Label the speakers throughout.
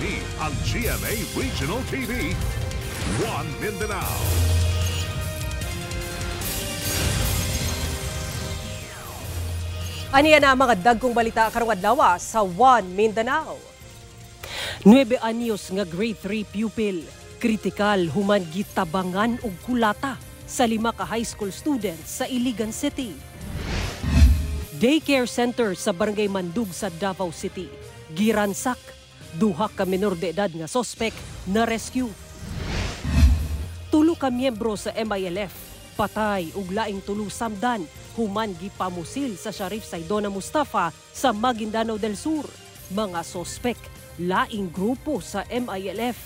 Speaker 1: Kini ang GMA Regional TV, One Mindanao.
Speaker 2: Aniya na mga dagkong balita karong adlaw sa One Mindanao. 9 anyos nga grade 3 pupil, kritikal human gitabangan og kulata sa 5 ka high school students sa Iligan City. Daycare center sa Barangay Mandug sa Davao City, giransak, 2 ka menor de edad nga sospek na rescue. 3 ka miyembro sa MILF, patay ug laing 3 samdan human gipamusil sa Sharif Saidona Mustafa sa Maguindanao del Sur. Mga sospek, laing grupo sa MILF.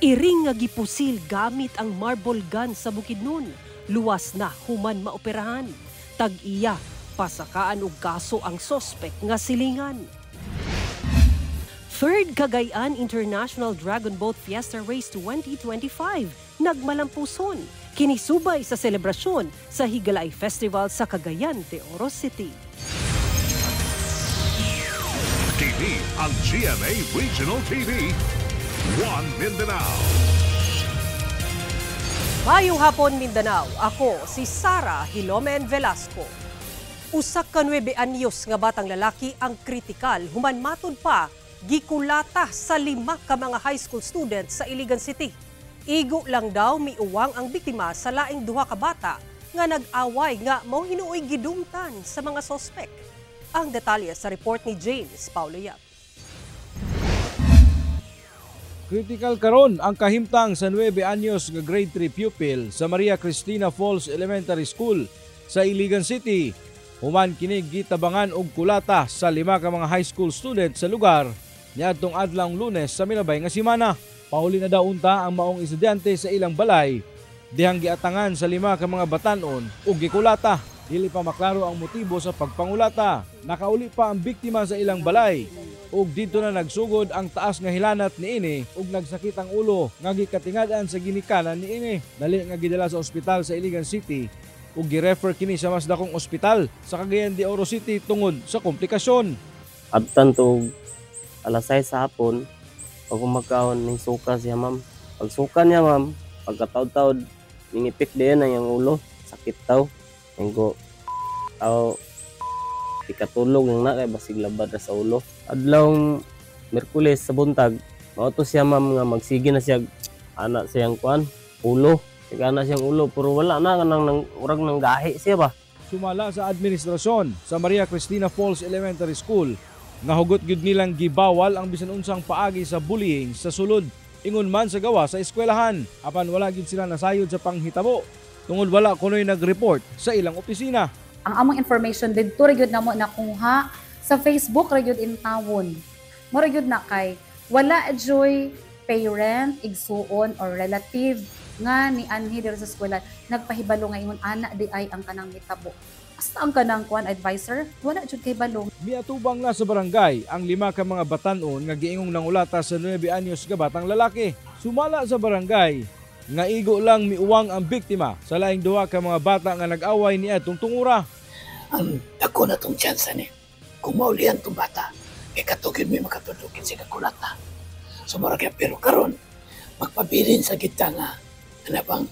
Speaker 2: Iring nga gipusil gamit ang marble gun sa Bukidnon. Luwas na human maoperahan. Tag-iya, pasakaan og kaso ang sospek nga silingan. 3rd Cagayan International Dragon Boat Fiesta Race 2025 nagmalampuson. Kinisubay sa selebrasyon sa Higalay Festival sa Cagayan de Oro City.
Speaker 1: Kini ang GMA Regional TV, One Mindanao.
Speaker 2: Mayong hapon Mindanao, ako si Sara Hilomen Velasco. Usak ka 9 anyos nga batang lalaki ang kritikal human matod pa gikulata sa 5 ka mga high school students sa Iligan City. Igo lang daw miuwang ang biktima sa laing 2 ka bata nga nag-away nga mao hinuoy gidumtan sa mga sospek. Ang detalye sa report ni James Paulo Yap.
Speaker 3: Critical karon ang kahimtang sa 9 anyos nga grade 3 pupil sa Maria Cristina Falls Elementary School sa Iligan City. Human kini gitabangan og kulata sa 5 ka mga high school students sa lugar niadtong adlawng Lunes sa milabay nga semana. Pauli na daw unta ang maong estudyante sa ilang balay dihang giatangan sa 5 ka mga batanon ug gikulata. Dili pa maklaro ang motibo sa pagpangulata. Nakauli pa ang biktima sa ilang balay ug dito na nagsugod ang taas nga hilanat niini ug nagsakit ang ulo nga gikatingad-an sa ginikanan niini. Dali nga gidala sa ospital sa Iligan City ug gi-refer kini sa mas dakong ospital sa Cagayan de Oro City tungod sa komplikasyon.
Speaker 4: Abtan to alas 6 sa hapon, pag kumakaon ng suka siya ma'am. Pag suka niya ma'am, pagkataod-taod, ningipik din ang ulo, sakit taw. Engko tao ikatulog ng na kay basig labad na sa ulo. Adlawng Miyerkules sa buntag, mauto siya ma'am nga magsige na siya anak siyang kuan, ulo. Siga na siyang ulo, pero wala na nang urag nang gahi siya ba.
Speaker 3: Sumala sa administrasyon sa Maria Cristina Falls Elementary School, nahugot gyud nilang gibawal ang bisan unsang paagi sa bullying sa sulod ingon man sa gawa sa eskwelahan. Apan wala gyud sila nasayod sa panghitabo tungod wala kunoy nag-report sa ilang opisina.
Speaker 5: Ang among information didto ra gyud namo nakuha sa Facebook ra gyud in tawon. Mo ra gyud na kay wala joy parent, igsuon or relative nga ni anhi diri sa eskwela nagpahibalo nga ingon ana di ay ang kanang hitabo. Basta ang kanang kuan advisor, wala jud kay balong.
Speaker 3: Miatubang na sa barangay ang 5 ka mga batanon nga giingong nangulata sa 9 anyos nga batang lalaki. Sumala sa barangay nga igo lang miuwang ang biktima sa laing 2 ka mga bata nga nag-away niya atong tungura.
Speaker 6: Ang dako na tong tsansa ni kung maulian tong bata kay katugin mo makatulugin sa kakulata. So maragya pero karon magpabilin sa kita nga ano bang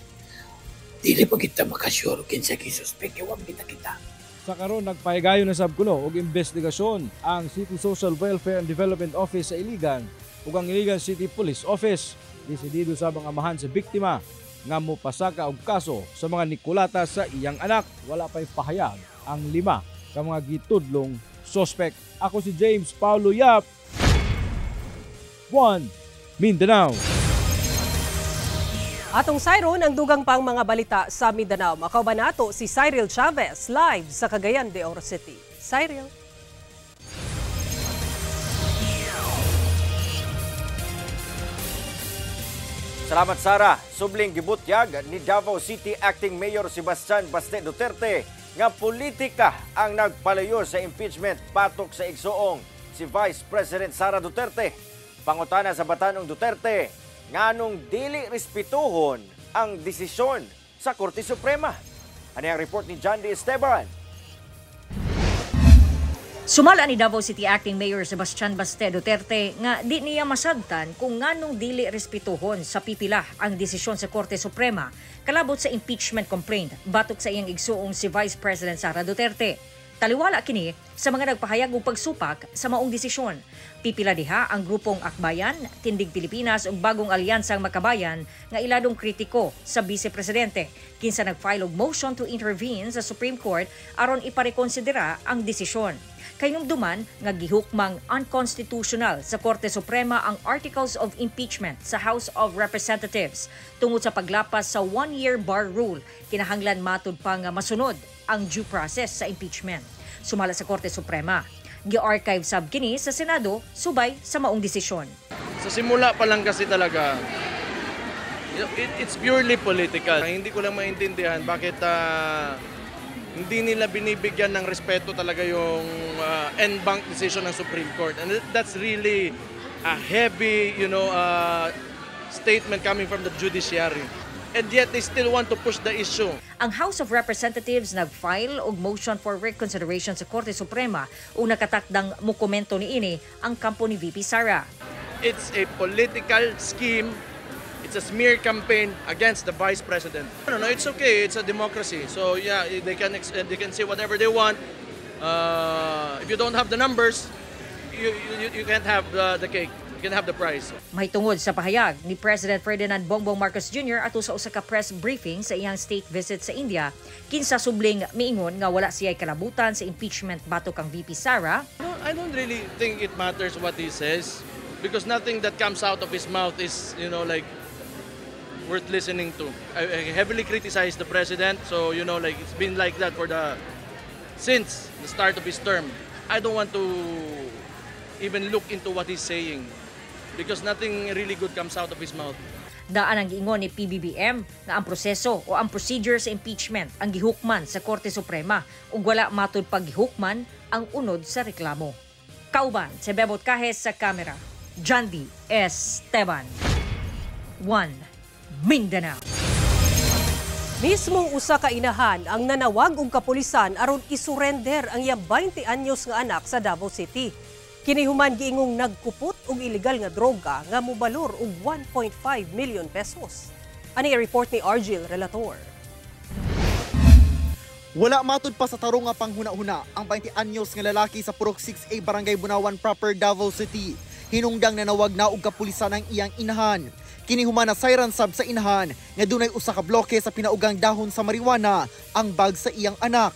Speaker 6: dili pa kita makasure kinsa gisuspek wag kita.
Speaker 3: Sa karon nagpahigayon na sab kuno og investigasyon ang City Social Welfare and Development Office sa Iligan ug ang Iligan City Police Office. Desidido sa mga amahan sa biktima nga mopasaka og kaso sa mga nikulata sa iyang anak. Wala pa'y pahayag ang 5 ka mga gitudlong sospek. Ako si James Paulo Yap, One Mindanao.
Speaker 2: Atong sayron ang dugang pang mga balita sa Mindanao. Makauban nato si Cyril Chavez live sa Cagayan de Oro City. Cyril.
Speaker 7: Salamat Sara. Subling gibutyag ni Davao City Acting Mayor Sebastian Baste Duterte nga politika ang nagpalayo sa impeachment patok sa igsuong si Vice President Sara Duterte. Pangutana sa batanong Duterte, nganong dili respetuhon ang desisyon sa Korte Suprema. Ano ang report ni John D. Esteban?
Speaker 8: Sumala ni Davao City Acting Mayor Sebastian Baste Duterte nga di niya masabtan kung nganong dili respetuhon sa pipila ang desisyon sa Korte Suprema kalabot sa impeachment complaint batok sa iyang igsuong si Vice President Sara Duterte. Taliwala kini sa mga nagpahayag og pagsupak sa maong desisyon. Pipila diha ang grupong Akbayan, Tindig Pilipinas ug Bagong Alyansang Makabayan nga iladong kritiko sa Vice Presidente kinsa nag-file og motion to intervene sa Supreme Court aron iparekonsidera ang desisyon. Kay numduman nga gihukmang unconstitutional sa Korte Suprema ang Articles of Impeachment sa House of Representatives tungod sa paglapas sa 1-year bar rule. Kinahanglan matud pa nga masunod ang due process sa impeachment. Sumala sa Korte Suprema, gi-archive sab kini sa Senado subay sa maong desisyon.
Speaker 9: Sa simula pa lang kasi talaga, it's purely political. Hindi ko lang maintindihan bakit hindi nila binibigyan ng respeto talaga yung en banc decision ng Supreme Court. And that's really a heavy, statement coming from the judiciary. And yet they still want to push the issue.
Speaker 8: Ang House of Representatives nag-file og motion for reconsideration sa Korte Suprema ug nakatakdang mokomento niini ang kampo ni VP Sara.
Speaker 9: It's a political scheme. It's a smear campaign against the Vice President. No, it's okay. It's a democracy. So yeah, they can say whatever they want. If you don't have the numbers, you can't have the cake. You can have the prize.
Speaker 8: May tungod sa pahayag ni President Ferdinand Bongbong Marcos Jr. ato sa usa ka press briefing sa iyang state visit sa India, kinsa subling miingon nga wala siya'y kalabutan sa impeachment batok kang VP Sara.
Speaker 9: I don't really think it matters what he says because nothing that comes out of his mouth is, worth listening to. I heavily criticize the president, so it's been like that since the start of his term. I don't want to even look into what he's saying because nothing really good comes out of his mouth.
Speaker 8: Daan ang giingon ni PBBM nga ang proseso o ang procedure sa impeachment ang gihukman sa Korte Suprema ug wala matud paghukman ang unod sa reklamo. Kauban sa Bebot Kahes sa kamera, Jandy Esteban. 1 Mindanao.
Speaker 2: Mismong usa ka inahan ang nanawag og kapulisan aron isurrender ang iyang 20 anyos nga anak sa Davao City. Kini human giingong nagkupot og illegal nga droga nga mobalor og 1.5 million pesos. Ani report ni Argil Relator.
Speaker 10: Wala matud pa sa tarong nga panghuna-huna ang 20 anyos nga lalaki sa Purok 6A Barangay Bunawan proper Davao City. Hinungdang nanawag na og kapulisan ang iyang inahan. Kini human na siren sab sa inahan nga dunay usa ka bloke sa pinaugang dahon sa marijuana ang bag sa iyang anak.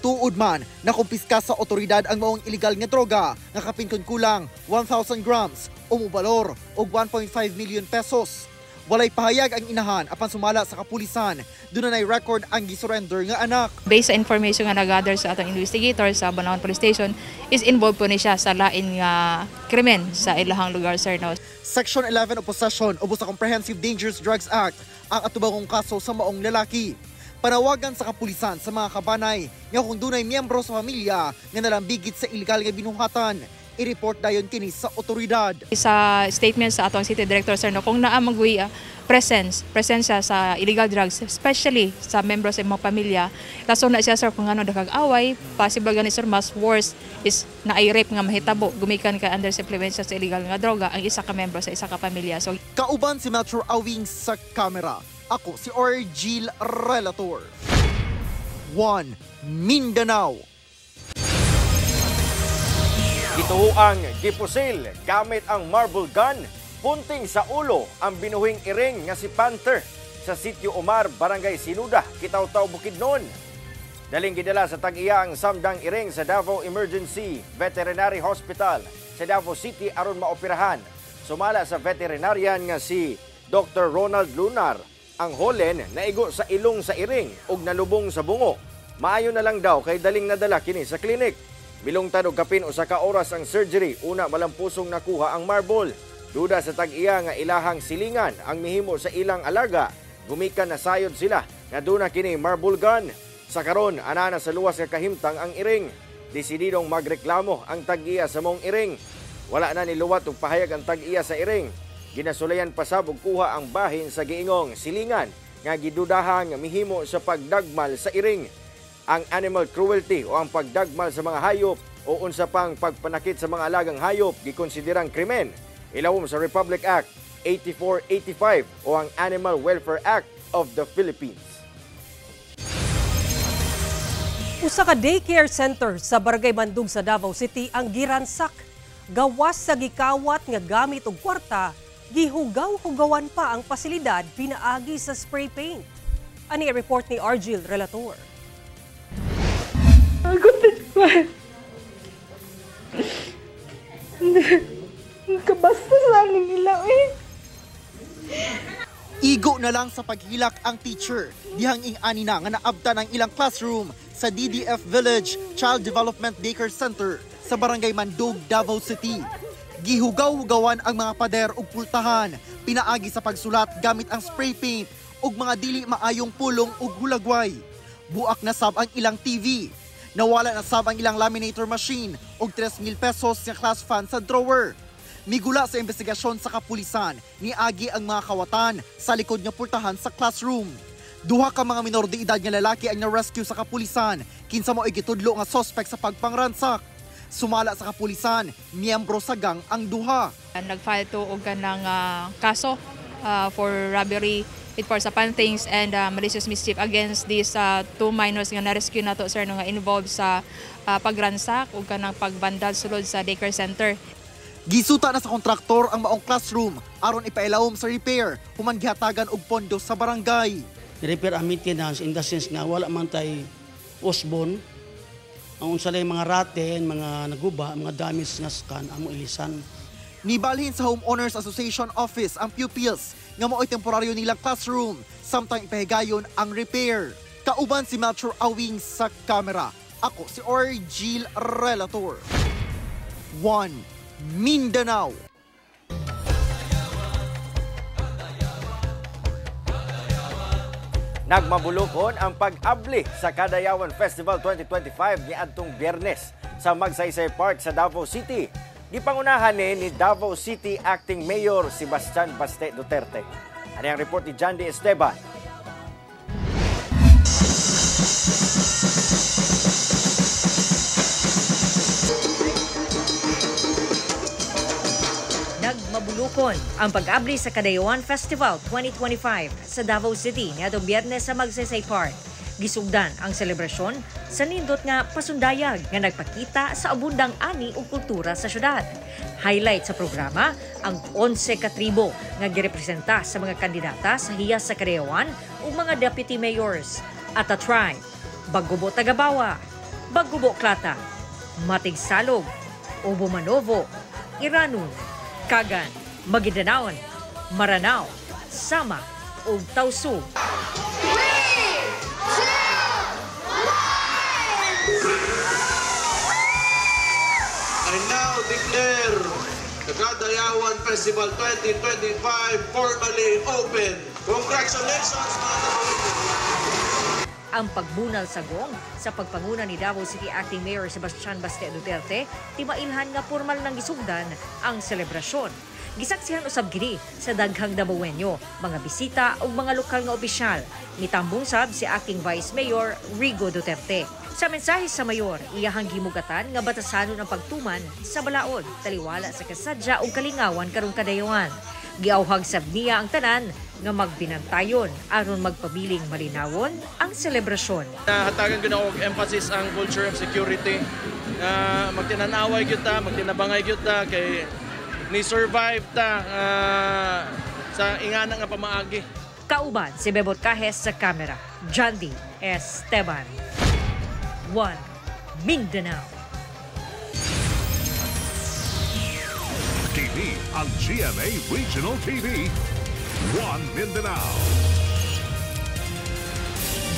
Speaker 10: Tuod man nakumpiska sa otoridad ang maong illegal nga droga nga kapin kulang 1,000 grams o mobalor og 1.5 million pesos. Walay pahayag ang inahan apan sumala sa kapulisan. Doon na record ang gisurrender nga anak.
Speaker 11: Based sa information nga nag-gather sa atong investigator sa Bunawan Police Station, is involved po ni siya sa lain nga krimen sa ilahang lugar, sir. No?
Speaker 10: Section 11 o possession o sa Comprehensive Dangerous Drugs Act ang atubangong kaso sa maong lalaki. Panawagan sa kapulisan sa mga kabanay nga kung dunay miyembro sa pamilya nga nalambigit sa illegal nga binuhatan, i-report dayon kini sa otoridad.
Speaker 11: Sa statement sa atong City Director, sir, no, kung naamagwi presensya sa illegal drugs, especially sa membro sa mga pamilya, lason na siya, sir, kung ano dakag-away, possible gani, sir, mas worse is na ay rape nga mahitabo, gumikan ka under supplementation sa illegal nga droga ang isa ka membro sa isa ka pamilya. So,
Speaker 10: kauban si Metro Awing sa kamera. Ako si Argil Relator. 1 Mindanao.
Speaker 7: Gituhuang gipusil gamit ang marble gun, punting sa ulo ang binuhing iring nga si Panther sa Sitio Omar, Barangay Sinuda, Kitaw-Taw, Bukidnon. Daling gidala sa tag-iya ang samdang iring sa Davao Emergency Veterinary Hospital sa Davao City aron maoperahan. Sumala sa veterinarian nga si Dr. Ronald Lunar, ang holen naigo sa ilong sa iring ug nalubong sa bungo. Maayo na lang daw kay daling nadala kini sa klinik. Milungtad og kapin usa ka oras ang surgery, una malampusong nakuha ang marble. Duda sa tag-iya nga ilahang silingan ang mihimo sa ilang alaga. Gumikan na sayod sila nga duna kini marble gun. Sa karon ana na sa luwas nga kahimtang ang iring. Desididong magreklamo ang tag-iya sa mong iring. Wala na niluwat og pahayag ang tag-iya sa iring. Ginasulayan pa sab og kuha ang bahin sa giingong silingan nga gidudahang mihimo sa pagdagmal sa iring. Ang animal cruelty o ang pagdagmal sa mga hayop o unsa pang pagpanakit sa mga alagang hayop gikonsiderang krimen. Ilawom sa Republic Act 8485 o ang Animal Welfare Act of the Philippines.
Speaker 2: Usa ka daycare center sa Barangay Bandug sa Davao City ang giransak. Gawas sa gikawat nga gamit og kwarta, gihugaw-hugawan pa ang pasilidad pinaagi sa spray paint. Ani report ni Argil Relator.
Speaker 12: Kabasta sa nila
Speaker 10: Igo na lang sa paghilak ang teacher. Dihang ing-ani na nga naabta ng ilang classroom sa DDF Village Child Development Daycare Center sa Barangay Mandug, Davao City. Gihugaw-hugawan ang mga pader ug pultahan, pinaagi sa pagsulat gamit ang spray paint ug mga dili maayong pulong ug hulagway. Buak na sab ang ilang TV. Nawala na sab ang ilang laminator machine ug 3,000 pesos nga class fan sa drawer. Migula sa investigasyon sa kapulisan, niagi ang mga kawatan sa likod nga pultahan sa classroom. Duha ka mga minor de edad nga lalaki ang na-rescue sa kapulisan, kinsa mao gitudlo nga suspect sa pagpangransak. Sumala sa kapulisan, miyembro sa gang ang duha.
Speaker 11: Nag-file to og kanang kaso for robbery with force upon things and malicious mischief against these two minors nga na-rescue nato sir nga involved sa pagransak ug kanang pagbandal sulod sa daycare center.
Speaker 10: Gisuta na sa kontraktor ang maong classroom aron ipailawom sa repair human gihatagan og pondo sa barangay.
Speaker 13: Repair and maintenance in the sense nga wala man tay osbon. Ang unsa lay mga raten, mga naguba, mga damage nga scan amo ilisan.
Speaker 10: Nibalhin sa Homeowners Association Office ang pupils nga mao'y temporaryo nilang classroom samtang ipahigayon ang repair. Kauban si Melchor Awing sa kamera. Ako si Argil Relator. 1 Mindanao.
Speaker 7: Nagmabulokon ang pag-abli sa Kadayawan Festival 2025 niadtong Biyernes sa Magsaysay Park sa Davao City. Gipangunahan ni Davao City Acting Mayor Sebastian Baste Duterte. Ano ang report ni John D. Esteban?
Speaker 8: Nagmabulukon ang pag-abli sa Kadayawan Festival 2025 sa Davao City niadtong Biyernes sa Magsaysay Park. Gisugdan ang selebrasyon sa nindot nga pasundayag nga nagpakita sa abundang ani ug kultura sa syudad. Highlight sa programa ang 11 ka tribo nga girepresenta sa mga kandidata sa hiyas sa Kadayawan ug mga deputy mayors. Ata Tribe, Bagubo Tagabawa, Bagubo Klata, Matig Salog, Obo Manovo, Iranun, Kagan, Maguindanao, Maranao, Sama ug Tausug.
Speaker 14: I now declare the Kadayawan Festival 2025 formally open. Congratulations, mga
Speaker 8: Ang pagbunal sa gong sa pagpanguna ni Davao City Acting Mayor Sebastian Baste Duterte, timailhan nga formal nang gisugdan ang selebrasyon. Gisaksihan usab kini sa daghang Davaoenyo, mga bisita ug mga lokal nga opisyal. Mitambong sab si Acting Vice Mayor Rigo Duterte. Sa mensahe sa mayor, iyahang gimugatan nga batasanon ang pagtuman sa balaod, taliwala sa kasadya ug kalingawan karong Kadayawan. Giawhag sab niya ang tanan nga magbinantayon aron magpabiling malinawon ang selebrasyon.
Speaker 9: Hatagan gyud og emphasis ang culture of security. Magtinanaway gyud ta, magtinabangay gyud ta kay ni survive ta sa ingana nga pamaagi.
Speaker 8: Kauban si Bebot Cajes sa kamera. John D. Esteban. 1 Mindanao.
Speaker 1: TV ang GMA Regional TV. 1 Mindanao.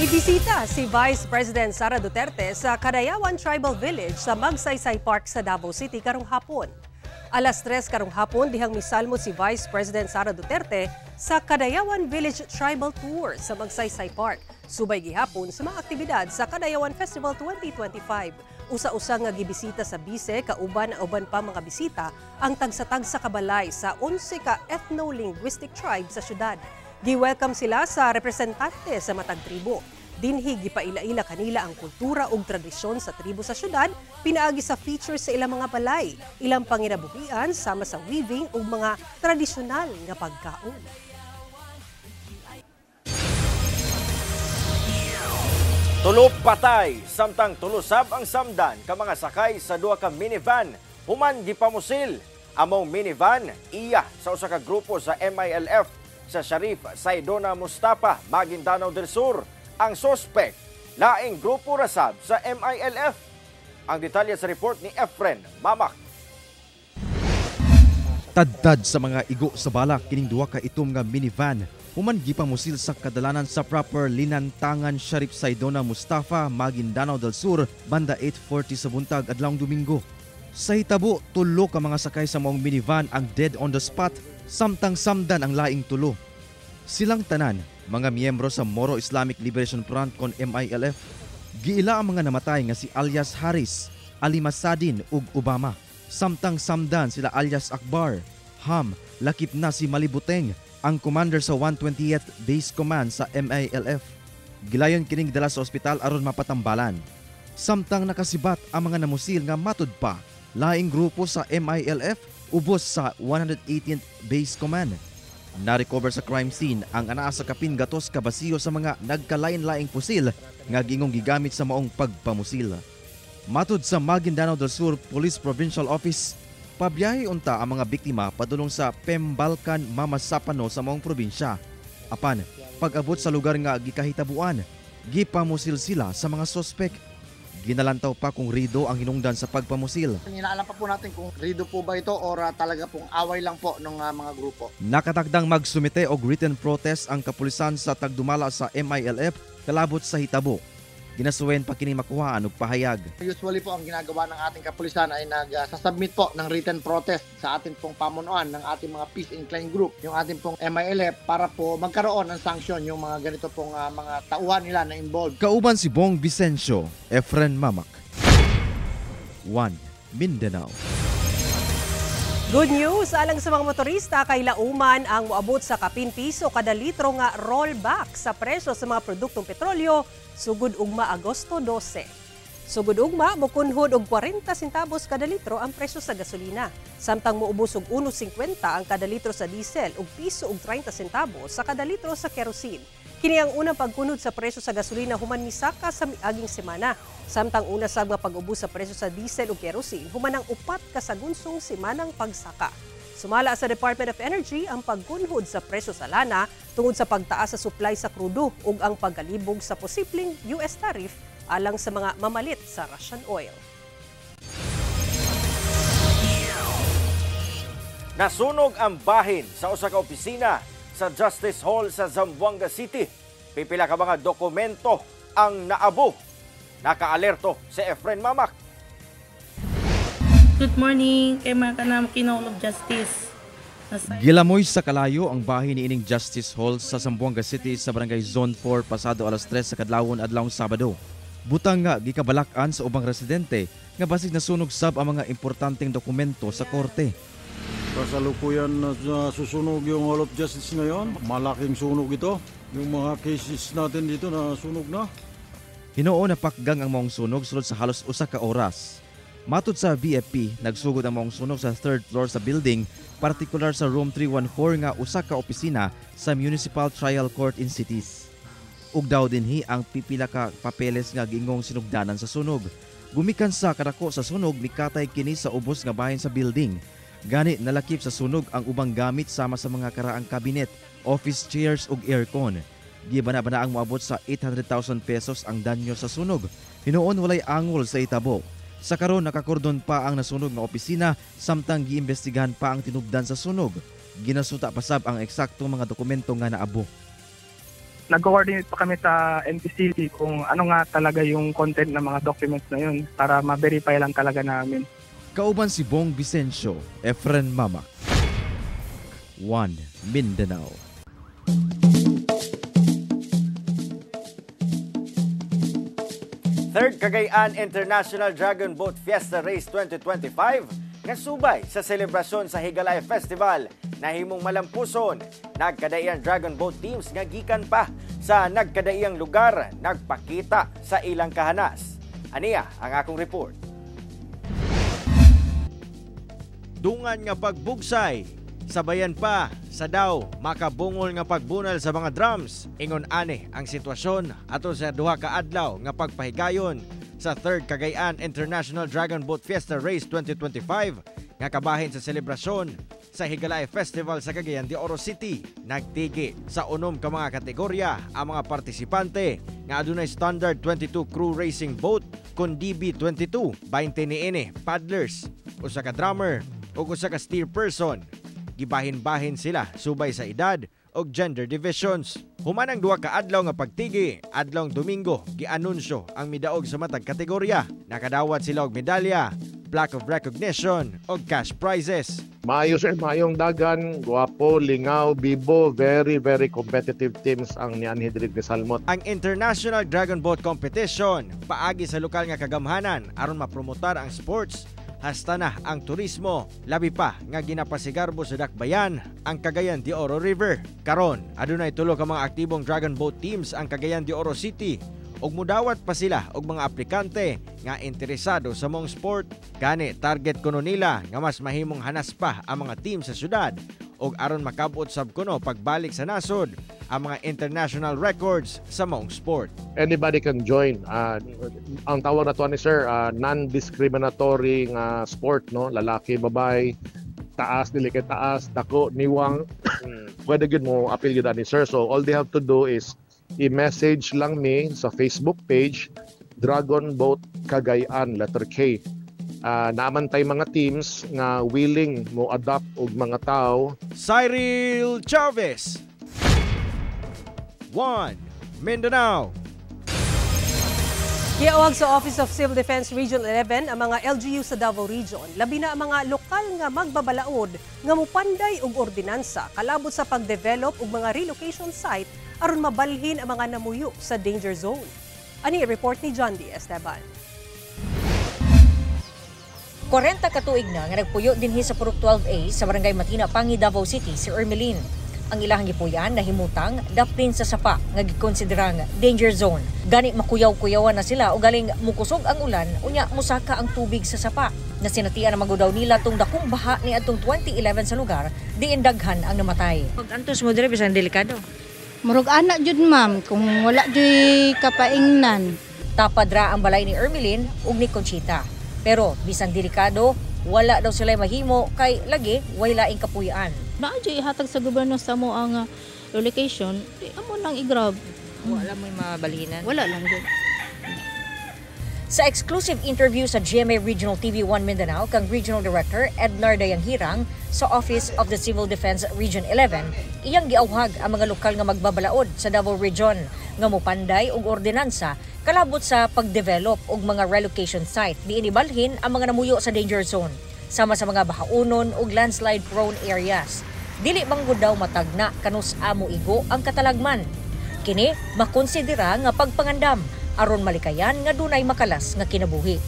Speaker 2: Ibisita si Vice President Sara Duterte sa Kadayawan Tribal Village sa Magsaysay Park sa Davao City karong hapon. Alas 3 karong hapon dihang misalmo si Vice President Sara Duterte sa Kadayawan Village Tribal Tour sa Magsaysay Park. Subay gihapon sa mga aktibidad sa Kadayawan Festival 2025. Usa-usa nga gibisita sa bise kauban ang uban pa mga bisita ang tagsa-tagsa kabalay sa 11 ka ethno-linguistic tribe sa syudad. Gi-welcome sila sa representante sa matag tribo. Dinhi gipaila-ila kanila ang kultura ug tradisyon sa tribo sa syudad, pinaagi sa features sa ilang mga balay, ilang panginabuhian sama sa weaving ug mga tradisyonal nga pagkaon.
Speaker 7: Tulo patay, samtang tulusab ang samdan ka mga sakay sa duha ka minivan, human gipamusil. Among minivan, iya sa usa ka grupo sa MILF sa Sharif Saidona Mustafa, Maguindanao del Sur. Ang sospek, laing grupo rasab sa MILF. Ang detalye sa report ni Efren Mamak.
Speaker 15: Tadtad sa mga igo sa balak kining duha ka itom nga minivan, human gipamusil sa kadalanan sa proper Linantangan Sharif Saidona Mustafa, Maguindanao del Sur, banda 8:40 sa buntag adlawng Domingo. Sa hitabo, tulo ka mga sakay sa maong minivan ang dead on the spot, samtang samdan ang laing tulo. Silang tanan, mga miyembro sa Moro Islamic Liberation Front kon MILF. Giila ang mga namatay nga si alias Haris, Ali Masadin ug Obama. Samtang samdan sila alias Akbar, Ham, lakip na si Malibuteng, ang commander sa 128th Base Command sa MILF. Gilayon kining dala sa ospital aron mapatambalan. Samtang nakasibat ang mga namusil nga matud pa, laing grupo sa MILF ubos sa 118th Base Command. Na-recover sa crime scene ang anaa sa kapin gatos ka basiyo sa mga nagkalain-laing pusil nga gingong gigamit sa maong pagpamusil. Matud sa Maguindanao del Sur Police Provincial Office, pabiyahe unta ang mga biktima padulong sa Pembalcan, Mamasapano sa maong probinsya. Apan, pag-abot sa lugar nga gikahitabuan, gipamusil sila sa mga sospek. Ginalantaw pa kung rido ang hinungdan sa pagpamusil.
Speaker 16: Inaalam pa po natin kung rido po ba ito o talaga pong away lang po ng mga grupo.
Speaker 15: Nakatakdang magsumite og written protest ang kapulisan sa tagdumala sa MILF kalabot sa hitabo. Ginasuwen pa kining makuhaan og pahayag.
Speaker 16: Usually po ang ginagawa ng ating kapulisan ay nagsasubmit po ng written protest sa ating pong pamunuan ng ating mga peace inclined group, yung ating pong MILF, para po magkaroon ng sanksyon yung mga ganito pong mga tauhan nila na involved.
Speaker 15: Kauban si Bong Vicencio, Efren Mamak. 1 Mindanao.
Speaker 2: Good news, alang sa mga motorista kay lauman ang moabot sa 10 piso kada litro nga rollback sa presyo sa mga produktong petrolyo sugod ugma Agosto 12. Sugod ugma mokunhod og 40 centavos kada litro ang presyo sa gasolina, samtang moubos og 1.50 ang kada litro sa diesel ug piso og 30 centavos sa kada litro sa kerosene. Kini ang unang pagkunod sa presyo sa gasolina human misaka sa miaging semana, samtang una sa mga pag-ubos sa presyo sa diesel ug kerosene human ang 4 ka sagunsong semanang pagsaka. Sumala sa Department of Energy ang pagkunhod sa presyo sa lana tungod sa pagtaas sa supply sa krudo ug ang pagkalibog sa posibleng US tariff alang sa mga mamalit sa Russian oil.
Speaker 7: Nasunog ang bahin sa usa ka opisina sa Justice Hall sa Zamboanga City. Pipila ka mga dokumento ang naabo. Naka-alerto si Efren Mamak.
Speaker 17: Good morning kay mga kanam Kinahanglan of Justice.
Speaker 15: Gilamoy sa kalayo ang bahin ni ining Justice Hall sa Zamboanga City sa Barangay Zone 4 pasado alas 3 sa kadlawon adlawng Sabado. Butang nga gikabalakan sa ubang residente nga basig nasunog sab ang mga importanteng dokumento sa korte.
Speaker 18: Kasalukuyan na susunog yung Hall of Justice ngayon. Malaking sunog ito. Yung mga cases natin dito na sunog na.
Speaker 15: Hinuon na pakgang ang maong sunog sulod sa halos 1 ka oras. Matud sa BFP, nagsugod ang maong sunog sa 3rd floor sa building, partikular sa room 314 nga usa ka opisina sa Municipal Trial Court in Cities. Ug daw dinhi ang pipila ka papeles nga gingong sinugdanan sa sunog. Gumikan sa kadako sa sunog mikatay kini sa ubos nga bahin sa building. Gani nalakip sa sunog ang ubang gamit sama sa mga karaang kabinet, office chairs ug aircon. Gibana-bana ang moabot sa 800,000 pesos ang danyo sa sunog. Hinuon walay angol sa itabo. Sa karon nakakordon pa ang nasunog nga opisina samtang giimbestigahan pa ang tinubdan sa sunog. Ginasuta pasab ang eksaktong mga dokumento nga naabo.
Speaker 19: Nag-coordinate pa kami sa NPCC kung ano nga talaga yung content ng mga documents na yun para ma-verify lang talaga namin.
Speaker 15: Kauban si Bong Vicencio, Efren Mamak. 1 Mindanao.
Speaker 7: Third Cagayan International Dragon Boat Fiesta Race 2025 kasubay sa selebrasyon sa Higalaya Festival na himong malampuson. Nagkadaian Dragon Boat teams nga gikan pa sa nagkadaiyang lugar nagpakita sa ilang kahanas. Aniya ang akong report. Dungan nga pagbugsay, sabayan pa sa daw makabungol nga pagbunal sa mga drums. Ingon ani ang sitwasyon ato sa duha ka adlaw nga pagpahigayon sa 3rd Cagayan International Dragon Boat Fiesta Race 2025 nga kabahin sa selebrasyon sa Higalay Festival sa Cagayan de Oro City. Nagtigi sa unom ka mga kategorya ang mga partisipante nga adunay standard 22 crew racing boat kun DB22, 20 niini paddlers, usa ka drummer ug usa ka steer person. Gibahin-bahin sila subay sa edad og gender divisions. Human ang duha ka adlaw nga pagtigi, adlawng Domingo gianunsyo ang midaog sa matag kategorya. Nakadawat sila og medalya, plaque of recognition og cash prizes.
Speaker 20: Maayo sir, maayong dagan, guwapo, lingaw, bibo, very competitive teams ang nianhi diri ni Salmot.
Speaker 7: Ang International Dragon Boat Competition paagi sa lokal nga kagamhanan aron mapromotar ang sports hasta na ang turismo, labi pa nga ginapasigarbo sa dakbayan ang Cagayan de Oro River. Karon, adunay tulo ka mga aktibong dragon boat teams ang Cagayan de Oro City ug mudawat pa sila og mga aplikante nga interesado sa mong sport. Gani target kuno nila nga mas mahimong hanas pa ang mga team sa syudad ug aron makabot sab kuno pagbalik sa nasod ang mga international records sa mong sport.
Speaker 20: Anybody can join. Ang tawag na to ni sir, non-discriminatory nga sport, no? Lalaki, babae, taas, dili kay taas, dako, niwang. Pwede gyud mo appeal gyud ani sir. So all they have to do is i-message lang me sa Facebook page Dragon Boat Cagayan, letter K. Naman tay mga teams nga willing mo adopt og mga tao.
Speaker 7: Cyril Chavez, 1 Mindanao.
Speaker 2: Giawag sa Office of Civil Defense Region 11 ang mga LGU sa Davao Region, labi na ang mga lokal nga magbabalaod nga mopanday og ordinansa kalabot sa pagdevelop og mga relocation site aron mabalhin ang mga namuyo sa danger zone. Ani report ni John D. Esteban.
Speaker 8: 40 ka tuig na nga nagpuyo dinhi sa Purok 12A sa Barangay Matina, Pangi, Davao City si Ermeline. Ang ilang gipuyan nahimutang daplin sa sapa nga gikonsiderang danger zone. Gani makuyaw-kuyawan na sila o galing mukusog ang ulan unya musaka ang tubig sa sapa. Nasinatian na magudaw nila tung dakong baha ni adtong 2011 sa lugar, diin daghan ang namatay. Pag antos mo dire bisan delikado.
Speaker 21: Murag anak jud ma'am kung wala jud kapaingnan.
Speaker 8: Tapad ra ang balay ni Ermeline ug ni Conchita. Pero bisan delikado, wala daw sila mahimo kay lagi way laing kapuyaan.
Speaker 21: Naadyo ihatag sa gobyerno sa mo ang relocation, di amo nang i-grab.
Speaker 8: Wala mo mabalhinan.
Speaker 21: Wala lang gyud.
Speaker 8: Sa exclusive interview sa GMA Regional TV 1 Mindanao kang Regional Director Ednar Dayanghirang sa Office of the Civil Defense Region 11, iyang giawhag ang mga lokal nga magbabalaod sa Davao Region nga mopanday og ordinansa kalabot sa pagdevelop og mga relocation site diin ibalhin ang mga namuyo sa danger zone sama sa mga bahaunon ug landslide prone areas. Dili manggod daw matagna kanus amo igo ang katalagman. Kini makonsidera nga pagpangandam aron malikayan nga dunay makalas nga kinabuhi.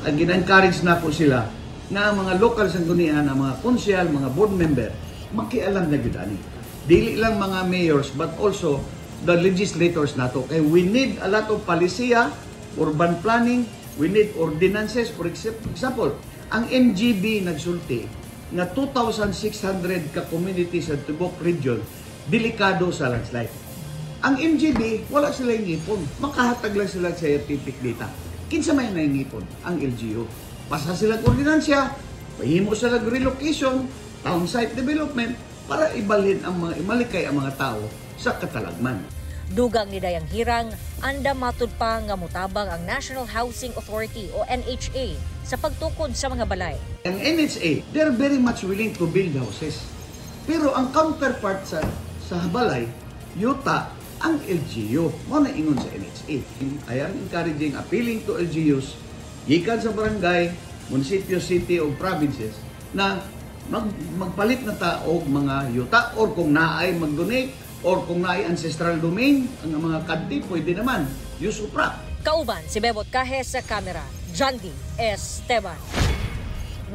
Speaker 22: Ang gina-encourage na po sila na ang mga local sanggunian, ang mga konsyal, mga board member, makialam na gyud ani. Dili lang mga mayors but also the legislators nato. Kay we need a lot of palisiya, urban planning, we need ordinances. For example, ang MGB nagsulti na 2,600 ka communities sa Tubok Region delikado sa landslide. Ang MGB, wala sila ngipon. Makahatag lang sila sa scientific data. Kinsa may naingipon? Ang LGU. Pasa sila ordinansya, pahimo sila relocation, town site development, para ibalhin ang mga imalikay ang mga tao sa katalagman.
Speaker 8: Dugang ni Dayanghirang, anda matud pa nga mutabang ang National Housing Authority o NHA sa pagtukod sa mga balay.
Speaker 22: Ang NHA, they're very much willing to build houses. Pero ang counterpart sa balay, yuta, ang LGU. Mo na ingon sa NHA. I am encouraging, appealing to LGUs, gikan sa barangay, munisipyo, city o provinces, na magpalit na ta og mga yuta or kung naay mag-donate or kung naay ancestral domain, ang mga kadti, pwede naman. Yusupra.
Speaker 8: Kauban si Bebot Kahe sa kamera. John D. Esteban.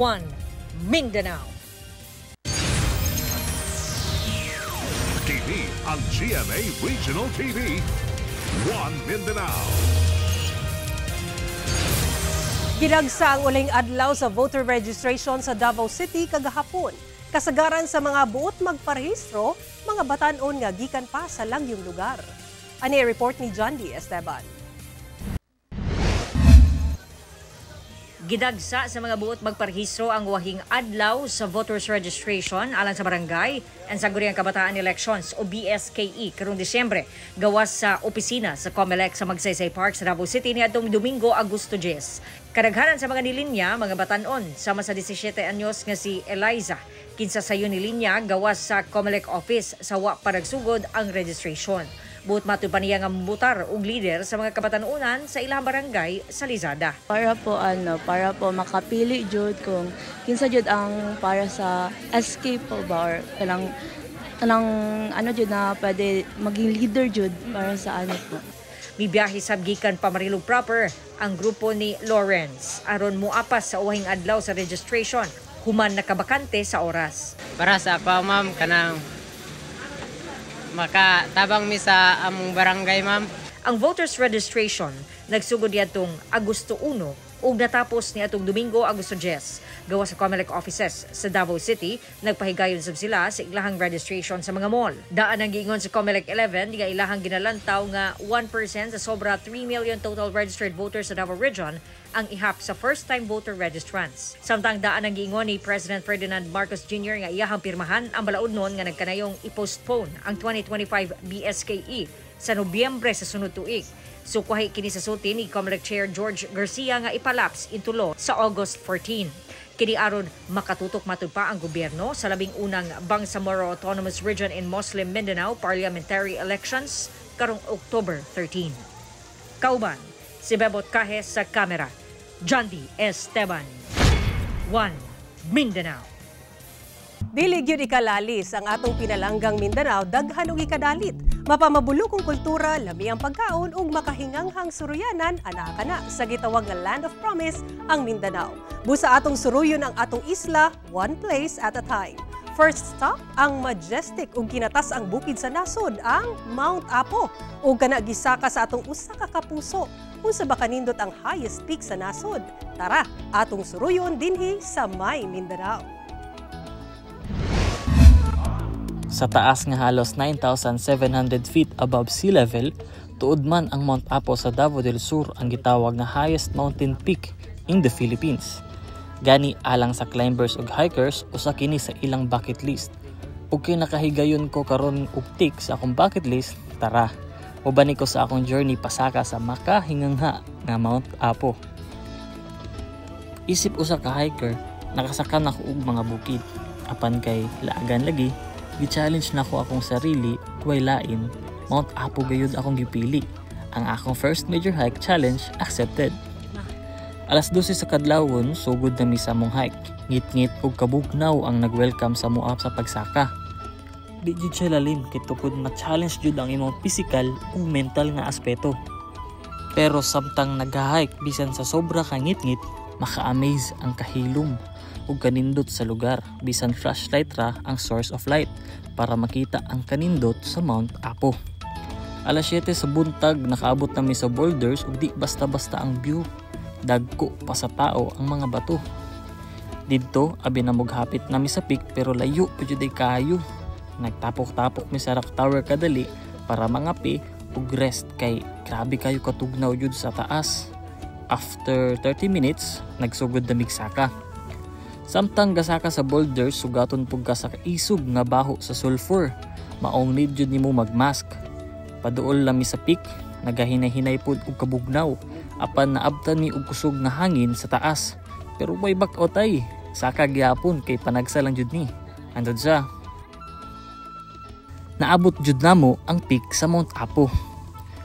Speaker 8: 1 Mindanao.
Speaker 1: Kini ang GMA Regional TV 1 Mindanao.
Speaker 2: Ginagsa ang uling adlaw sa voter registration sa Davao City kagahapon. Kasagaran sa mga buot magparehistro, mga batan-on nga gikan pa sa langyong lugar. Ani report ni John D. Esteban.
Speaker 8: Gidagsa sa mga buot magparehistro ang wahing adlaw sa voters registration alang sa barangay and Sangguniang Kabataan Elections o BSKE karong Disyembre gawas sa opisina sa COMELEC sa Magsaysay Park sa Davao City niadtong Domingo, Agosto 10. Kadaghanan sa mga nilinya, mga batan-on sama sa 17 anyos nga si Eliza. Kinsa sayo nilinya gawas sa COMELEC office sa wa pa nagsugod ang registration. Buot matud pa niya nga mutar og leader sa mga kabatanunan sa ilang barangay sa Lizada.
Speaker 4: Para po makapili jud kung kinsa jud ang para sa SK po ba or kanang ano jud na pwede maging leader jud para sa ano po.
Speaker 8: Bibiyahe sab gikan Pamarilog proper ang grupo ni Lawrence aron moapas sa uwahing adlaw sa registration human nakabakante sa oras.
Speaker 5: Para sa ako ma'am kanang makatabang mi sa among barangay, ma'am.
Speaker 8: Ang voters registration nagsugod niadtong Agosto 1 ug natapos niadtong Domingo, Agosto 10. Gawa sa COMELEC offices sa Davao City, nagpahigayon sab sila sa ilahang registration sa mga mall. Daan ang giingon sa COMELEC 11 nga ilahang ginalantaw nga 1% sa sobra 3 million total registered voters sa Davao Region ang ihap sa first-time voter registrants. Samtang daan ang giingon ni President Ferdinand Marcos Jr. nga iyahang pirmahan ang balaod nun nga nagkanayong i-postpone ang 2025 BSKE sa Nobyembre sa sunod tuig. Sukwahi kini sa sulti ni COMELEC Chair George Garcia nga ipalaps into law sa August 14. Kini aron makatutok matud pa ang gobyerno sa labing unang Bangsamoro Autonomous Region in Muslim Mindanao parliamentary elections karong October 13. Kauban, si Bebot Cajes sa kamera. John D. Esteban, 1 Mindanao.
Speaker 2: Dili gyud ikalalis ang atong pinalanggang Mindanao daghan og ikadalit. Mapamabulo kong kultura, lami ang pagkaon ug makahinganghang suruyanan anaka na sa gitawag nga Land of Promise ang Mindanao. Busa atong suruyon ang atong isla, one place at a time. First stop, ang majestic ug kinatas ang bukid sa nasod, ang Mount Apo. Ug kana gisaka sa atong usa ka kapuso. Unsa ba kanindot ang highest peak sa nasod? Tara, atong suruyon dinhi sa May Mindanao.
Speaker 23: Sa taas nga halos 9,700 feet above sea level, tuod man ang Mount Apo sa Davao del Sur ang gitawag na highest mountain peak in the Philippines. Gani alang sa climbers ug hikers usa kini sa ilang bucket list. Ug kay nakahigayon ko karon og tick sa akong bucket list, tara, mubani ko sa akong journey pasaka sa makahingangha nga Mount Apo. Isip usa ka hiker, nakasaka ako og mga bukid. Apan kay laagan lagi, gi-challenge na ko akong sarili, way lain, Mount Apo gayud akong gipili. Ang akong first major hike challenge accepted. Alas 12 sa kadlawon, sugod na mi sa mong hike. Ngit-ngit ug kabugnaw ang nag-welcome sa muap sa pagsaka. Di jud siya lalim kay tukod ma-challenge jud ang imong physical ug mental nga aspeto. Pero samtang nag-hike bisan sa sobra ka ngit-ngit, maka-amaze ang kahilom ug kanindot sa lugar bisan flashlight ra ang source of light para makita ang kanindot sa Mount Apo. Alas 7 sa buntag nakaabot nami sa boulders ug di basta-basta ang view. Dagko pa sa tao ang mga bato. Didto abi na moghapit nami sa peak pero layo pa jud ay kayo. Nagtapok-tapok mi sa rock tower kadali para mangapi ug rest kay grabe kayo katugnaw jud sa taas. After 30 minutes, nagsugod na migsaka. Samtang gasaka sa boulders, sugaton pug ka sa isog nga baho sa sulfur. Maong need jud nimo magmask. Paduol lami sa peak, nagahinay-hinay pud og kabugnaw. Apan naabtan mi og kusog nga hangin sa taas. Pero way back-out ay, saka gyapon kay panagsa lang jud ni. Andod sa naabot jud namo ang peak sa Mount Apo.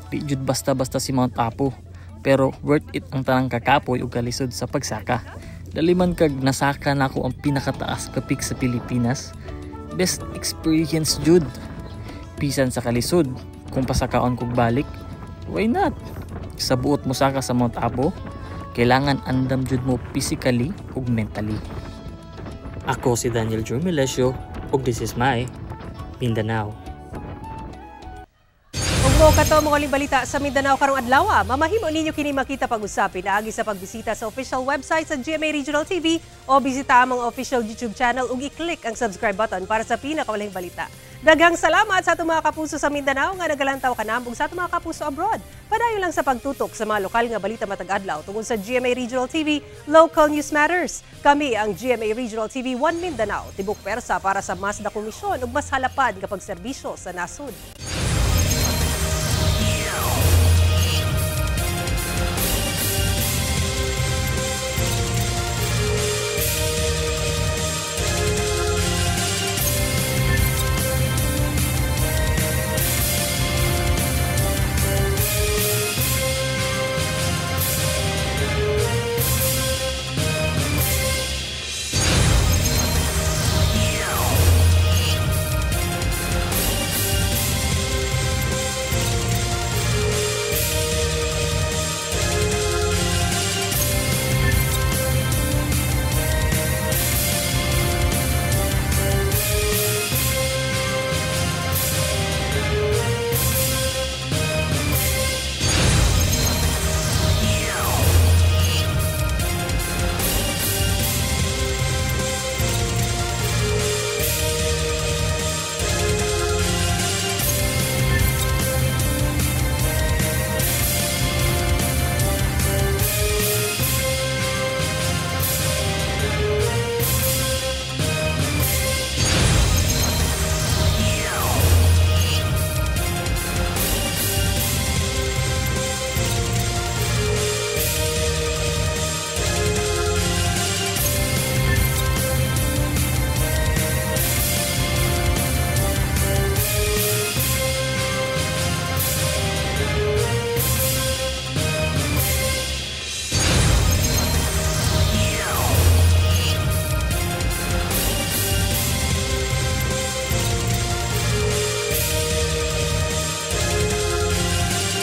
Speaker 23: Di jud basta-basta si Mount Apo, pero worth it ang tanang kakapoy ug kalisod sa pagsaka. Daliman kag nasaka na ako ang pinakataas ka peak sa Pilipinas. Best experience jud. Bisan sa kalisod, kung pasakaon kog balik, why not? Sa buot mo saka sa Mount Apo, kailangan andam jud mo physically ug mentally. Ako si Daniel Jormelesio ug this is my Mindanao.
Speaker 2: kato mga uling balita sa Mindanao karong adlaw. Mamahimo ninyo kini makita pag-usapin agi sa pagbisita sa official website sa GMA Regional TV o bisita ang mga official YouTube channel ug i-click ang subscribe button para sa pinakawalahing balita. Daghang salamat sa atong mga kapuso sa Mindanao nga nagalantaw kanambog sa atong mga kapuso abroad. Padayon lang sa pagtutok sa mga lokal nga balita matag adlaw tungod sa GMA Regional TV, Local News Matters. Kami ang GMA Regional TV 1 Mindanao, tibok persa para sa mas dakong misyon ug mas halapad nga pagserbisyo sa nasod.